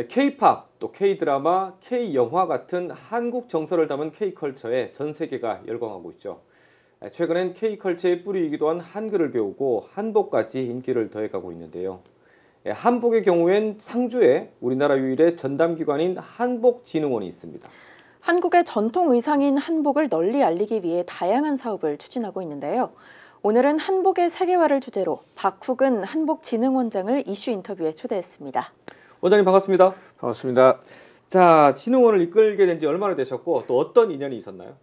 K-팝, 또 K-드라마, K-영화 같은 한국 정서를 담은 K-컬처에 전 세계가 열광하고 있죠. 최근엔 K-컬처의 뿌리이기도 한 한글을 배우고 한복까지 인기를 더해가고 있는데요. 한복의 경우엔 상주에 우리나라 유일의 전담기관인 한복진흥원이 있습니다. 한국의 전통 의상인 한복을 널리 알리기 위해 다양한 사업을 추진하고 있는데요. 오늘은 한복의 세계화를 주제로 박후근 한복진흥원장을 이슈 인터뷰에 초대했습니다. 원장님 반갑습니다. 반갑습니다. 자, 진흥원을 이끌게 된 지 얼마나 되셨고 또 어떤 인연이 있었나요?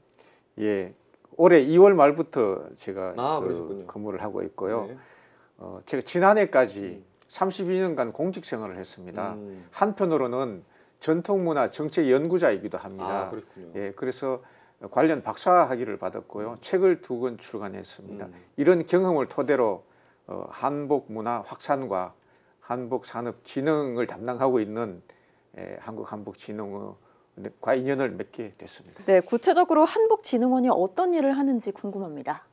예, 올해 2월 말부터 제가 근무를 하고 있고요. 네. 제가 지난해까지 32년간 공직 생활을 했습니다. 한편으로는 전통문화 정책 연구자이기도 합니다. 그렇군요. 예, 그래서 관련 박사학위를 받았고요. 책을 2권 출간했습니다. 이런 경험을 토대로 한복 문화 확산과 한복 산업 진흥을 담당하고 있는 한국한복진흥원과 인연을 맺게 됐습니다. 네, 구체적으로 한복진흥원이 어떤 일을 하는지 궁금합니다.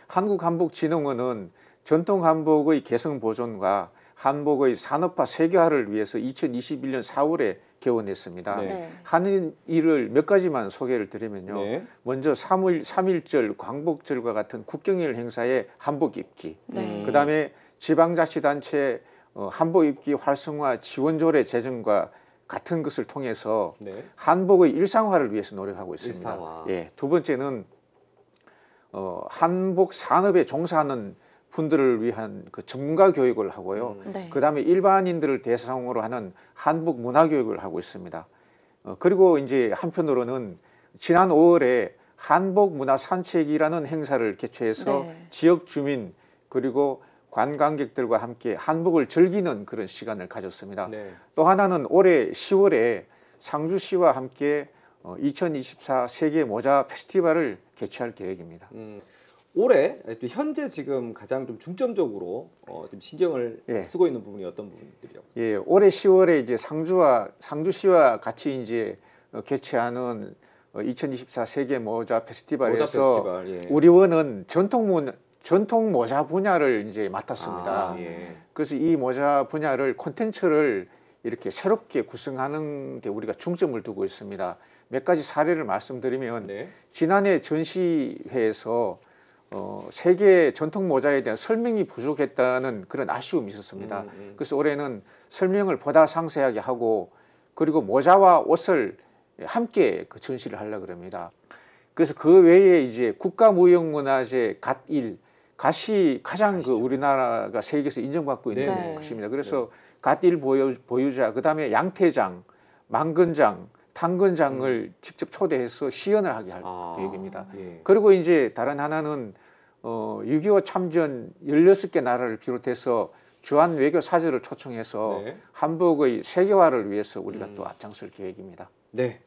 한국한복진흥원은 전통 한복의 개성 보존과 한복의 산업화 세계화를 위해서 2021년 4월에 개원했습니다. 네. 하는 일을 몇 가지만 소개를 드리면요. 네. 먼저 3.1절 광복절과 같은 국경일 행사에 한복 입기, 네. 그다음에 지방자치단체 한복 입기 활성화 지원조례 제정과 같은 것을 통해서 네. 한복의 일상화를 위해서 노력하고 있습니다. 일상화. 예, 두 번째는 한복 산업에 종사하는 분들을 위한 그 전문가 교육을 하고요. 네. 그다음에 일반인들을 대상으로 하는 한복 문화 교육을 하고 있습니다. 그리고 이제 한편으로는 지난 5월에 한복 문화 산책이라는 행사를 개최해서 네. 지역 주민 그리고 관광객들과 함께 한복을 즐기는 그런 시간을 가졌습니다. 네. 또 하나는 올해 10월에 상주시와 함께 2024 세계 모자 페스티벌을 개최할 계획입니다. 올해 또 현재 지금 가장 좀 중점적으로 좀 신경을 쓰고 있는 부분이 어떤 부분들이요? 예, 올해 10월에 이제 상주시와 같이 이제 개최하는 2024 세계 모자 페스티벌에서 우리 원은 전통 모자 분야를 이제 맡았습니다. 예. 그래서 이 모자 분야를 콘텐츠를 이렇게 새롭게 구성하는 데 우리가 중점을 두고 있습니다. 몇 가지 사례를 말씀드리면 지난해 전시회에서 세계 전통 모자에 대한 설명이 부족했다는 그런 아쉬움이 있었습니다. 그래서 올해는 설명을 보다 상세하게 하고 그리고 모자와 옷을 함께 그 전시를 하려고 합니다. 그래서 그 외에 이제 국가무형문화재 갓이 가장 그 우리나라가 세계에서 인정받고 있는 것입니다. 그래서 갓일 보유자, 그 다음에 양태장, 망건장, 당건장을 직접 초대해서 시연을 하게 할 계획입니다. 그리고 이제 다른 하나는 6.25 참전 16개 나라를 비롯해서 주한 외교 사절을 초청해서 한복의 세계화를 위해서 우리가 또 앞장설 계획입니다. 네.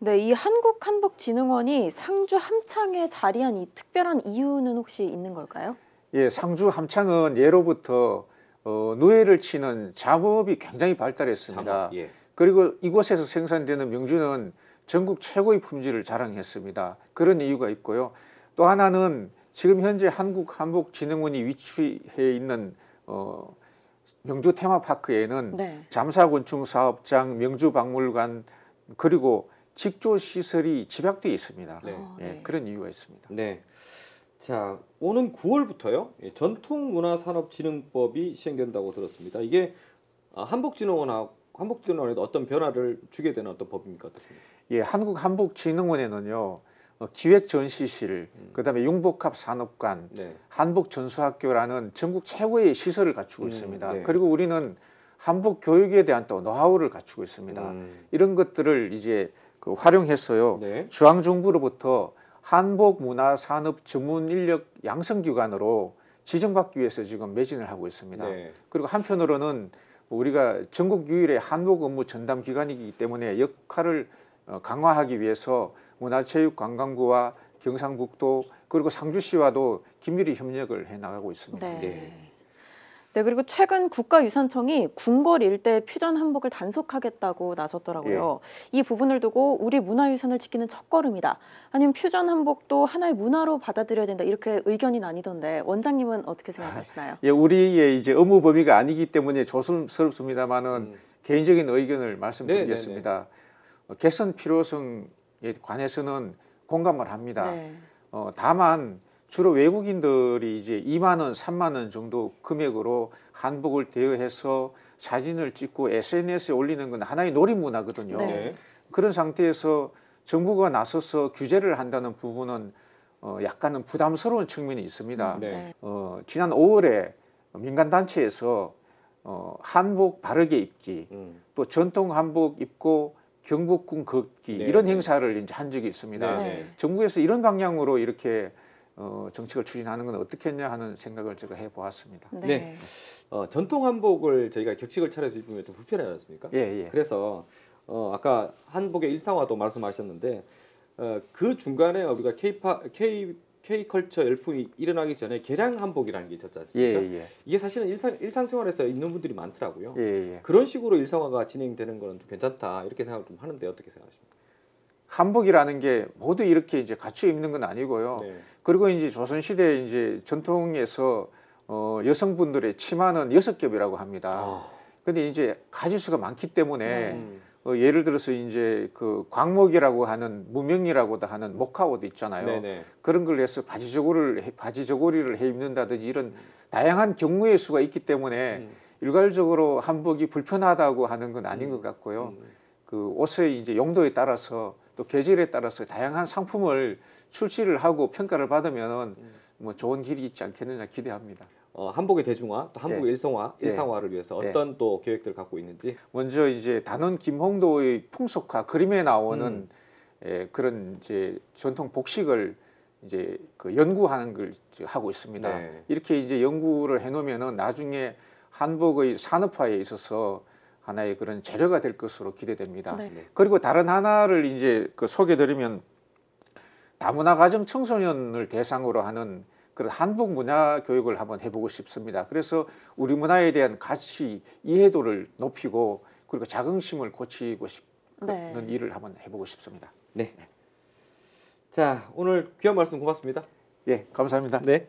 네, 이 한국한복진흥원이 상주 함창에 자리한 이 특별한 이유는 혹시 있는 걸까요? 예, 상주 함창은 예로부터 누에를 치는 잠업이 굉장히 발달했습니다. 그리고 이곳에서 생산되는 명주는 전국 최고의 품질을 자랑했습니다. 그런 이유가 있고요. 또 하나는 지금 현재 한국한복진흥원이 위치해 있는 명주 테마파크에는 잠사곤충 사업장, 명주박물관 그리고 직조시설이 집약되어 있습니다. 그런 이유가 있습니다. 네. 자, 오는 9월부터요. 전통문화산업진흥법이 시행된다고 들었습니다. 이게 한복진흥원에도 어떤 변화를 주게 되는 어떤 법입니까? 어떻습니까? 예, 한국한복진흥원에는요. 기획전시실, 그다음에 융복합산업관, 한복전수학교라는 전국 최고의 시설을 갖추고 있습니다. 그리고 우리는 한복 교육에 대한 또 노하우를 갖추고 있습니다. 이런 것들을 이제 활용했어요. 중앙정부로부터 한복문화산업 전문 인력 양성기관으로 지정받기 위해서 지금 매진을 하고 있습니다. 그리고 한편으로는 우리가 전국 유일의 한복 업무 전담 기관이기 때문에 역할을 강화하기 위해서 문화체육관광부와 경상북도 그리고 상주시와도 긴밀히 협력을 해나가고 있습니다. 네, 그리고 최근 국가유산청이 궁궐 일대 퓨전 한복을 단속하겠다고 나섰더라고요. 이 부분을 두고 우리 문화유산을 지키는 첫걸음이다. 아니면 퓨전 한복도 하나의 문화로 받아들여야 된다. 이렇게 의견이 나뉘던데 원장님은 어떻게 생각하시나요? 예, 우리의 이제 업무 범위가 아니기 때문에 조심스럽습니다만은 개인적인 의견을 말씀드리겠습니다. 개선 필요성에 관해서는 공감을 합니다. 네. 다만 주로 외국인들이 이제 2만 원, 3만 원 정도 금액으로 한복을 대여해서 사진을 찍고 SNS에 올리는 건 하나의 놀이문화거든요. 네. 그런 상태에서 정부가 나서서 규제를 한다는 부분은 약간은 부담스러운 측면이 있습니다. 네. 지난 5월에 민간단체에서 한복 바르게 입기, 또 전통 한복 입고 경복궁 걷기 네, 이런 네. 행사를 이제 한 적이 있습니다. 네. 정부에서 이런 방향으로 이렇게 정책을 추진하는 건 어떻겠냐 하는 생각을 제가 해보았습니다. 네. 네. 전통 한복을 저희가 격식을 차려서 입으면 좀 불편하지 않습니까? 예. 그래서 아까 한복의 일상화도 말씀하셨는데 그 중간에 우리가 K컬처 열풍이 일어나기 전에 개량 한복이라는 게 있었지 않습니까? 예. 이게 사실은 일상생활에서 있는 분들이 많더라고요. 예. 그런 식으로 일상화가 진행되는 거는 좀 괜찮다 이렇게 생각을 좀 하는데 어떻게 생각하십니까? 한복이라는 게 모두 이렇게 이제 갖춰 입는 건 아니고요. 네. 그리고 이제 조선시대 이제 전통에서 여성분들의 치마는 6겹이라고 합니다. 근데 이제 가지수가 많기 때문에 예를 들어서 이제 그 광목이라고 하는 무명이라고도 하는 목화옷 있잖아요. 네네. 그런 걸 해서 바지 저고리를 해 입는다든지 이런 다양한 경우의 수가 있기 때문에 일괄적으로 한복이 불편하다고 하는 건 아닌 것 같고요. 그 옷의 이제 용도에 따라서 또 계절에 따라서 다양한 상품을 출시를 하고 평가를 받으면 뭐 좋은 길이 있지 않겠느냐 기대합니다. 한복의 대중화, 또 한복의 일상화를 위해서 어떤 또 계획들을 갖고 있는지. 먼저 이제 단원 김홍도의 풍속화 그림에 나오는 그런 이제 전통 복식을 이제 그 연구하는 걸 하고 있습니다. 네. 이렇게 이제 연구를 해놓으면은 나중에 한복의 산업화에 있어서 하나의 그런 재료가 될 것으로 기대됩니다. 네. 그리고 다른 하나를 이제 그 소개드리면 다문화 가정 청소년을 대상으로 하는 그런 한복 문화 교육을 한번 해보고 싶습니다. 그래서 우리 문화에 대한 가치 이해도를 높이고 그리고 자긍심을 고치고 싶은 일을 한번 해보고 싶습니다. 네. 자, 오늘 귀한 말씀 고맙습니다. 예, 감사합니다. 네.